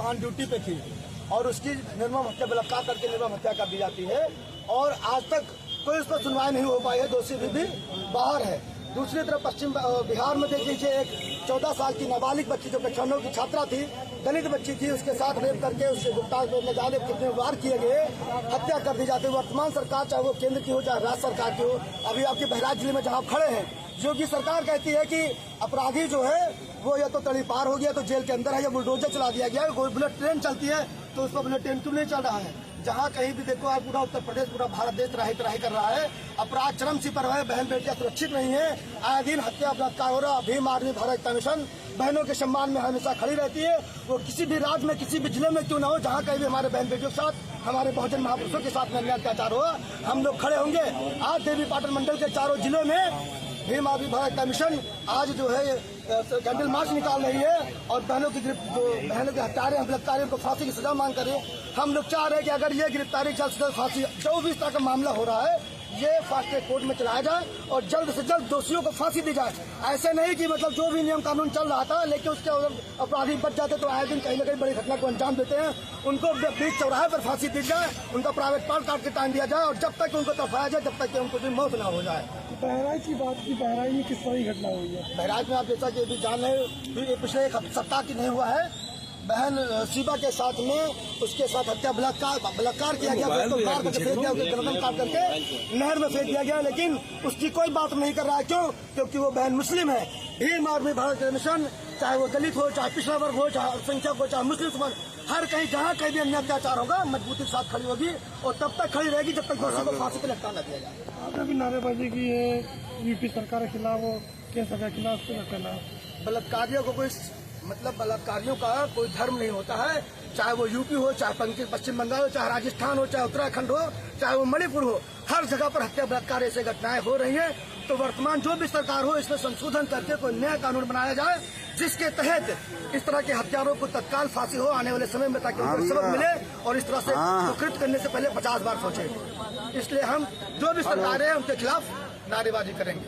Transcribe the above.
On duty पे थी और उसकी निर्मम हत्या बलात्कार करके निर्मम हत्या कर दी जाती है और आज तक कोई उस पर सुनवाई नहीं हो पाई है। दोषी भी बाहर है। दूसरी तरफ पश्चिम बिहार में देख लीजिए, एक 14 साल की नाबालिग बच्ची जो कक्षाओं की छात्रा थी, दलित बच्ची थी, उसके साथ रेप करके उसके गुप्तार में न जाने कितने वार किए गए, हत्या कर दी जाती है। वर्तमान सरकार चाहे वो केंद्र की हो चाहे राज्य सरकार की हो, अभी आपके बहराइच जिले में जहाँ खड़े हैं, योगी सरकार कहती है कि अपराधी जो है वो या तो तड़ी पार हो गया तो जेल के अंदर है, या बुलडोजर चला दिया गया है। कोई बुलेट ट्रेन चलती है तो उस पर बुलेट ट्रेन क्यों नहीं चल रहा है? जहाँ कहीं भी देखो आप, पूरा उत्तर प्रदेश, पूरा भारत देश तराही कर रहा है। अपराध चरम सी पर है, बहन बेटियां सुरक्षित नहीं है, आए दिन हत्या बलात्कार हो रहा। भीम आर्मी भारत कमीशन बहनों के सम्मान में हमेशा खड़ी रहती है। वो किसी भी राज्य में, किसी भी जिले में क्यों न हो, जहाँ कहीं भी हमारे बहन बेटियों के साथ, हमारे बहुजन महापुरुषों के साथ में अत्याचार हो, हम लोग खड़े होंगे। आज देवी पाटन मंडल के चारों जिलों में भीम आर्मी भारत कमीशन आज जो है कैंडल मार्च निकाल रही है और बहनों की जो बहनों के हत्यारे बलात्कारियों को फांसी की सजा मांग करे। हम लोग चाह रहे हैं कि अगर ये गिरफ्तारी फांसी जो भी इस तरह का मामला हो रहा है, ये फास्ट ट्रैक कोर्ट में चलाया जाए और जल्द से जल्द दोषियों को फांसी दी जाए। ऐसे नहीं कि मतलब जो भी नियम कानून चल रहा था लेकिन उसके अपराधी बच जाते तो आए दिन कहीं न कहीं बड़ी घटना को अंजाम देते हैं। उनको बीच चौराहे पर फांसी दी जाए, उनका प्राइवेट पार्ट काट के टांग दिया जाए और जब तक उनको तरफाया जाए, जब तक कि उनको मौत न हो जाए। बहराइच की बात की, बहराइच में किस तरह की घटना हुई है? बहराइच में आप जैसा कि अभी जान रहे, पिछले एक सप्ताह की नहीं हुआ है, बहन शिवा के साथ में उसके साथ हत्या बलात्कार किया गया, उसको मार करके फेंक दिया, उसके गर्दन काट करके नहर में फेंक दिया गया। लेकिन उसकी कोई बात नहीं कर रहा है। क्यों? क्योंकि वो बहन मुस्लिम है। भीम आर्मी भारत कमीशन, चाहे वो दलित हो, चाहे पिछड़ा वर्ग हो, चाहे अल्पसंख्यक हो, चाहे मुस्लिम समाज, हर कहीं जहाँ कहीं भी अन्य अत्याचार होगा मजबूती के साथ खड़ी होगी और तब तक खड़ी रहेगी जब तक दोषी को फांसी पे लटका न दिया जाए। आपने भी नारेबाजी की है यूपी सरकार के खिलाफ, वो केस के खिलाफ। बलात्कारियों को कोई मतलब बलात्कारियों का कोई धर्म नहीं होता है, चाहे वो यूपी हो, चाहे पश्चिम बंगाल हो, चाहे राजस्थान हो, चाहे उत्तराखंड हो, चाहे वो मणिपुर हो, हर जगह पर हत्या बलात्कार ऐसे घटनाएं हो रही हैं। तो वर्तमान जो भी सरकार हो, इसमें संशोधन करके कोई नया कानून बनाया जाए जिसके तहत इस तरह के हत्यारों को तत्काल फांसी हो आने वाले समय में, ताकि उनको सबक मिले और इस तरह से सुकृत करने से पहले 50 बार सोचे। इसलिए हम जो भी सरकार है उनके खिलाफ नारेबाजी करेंगे।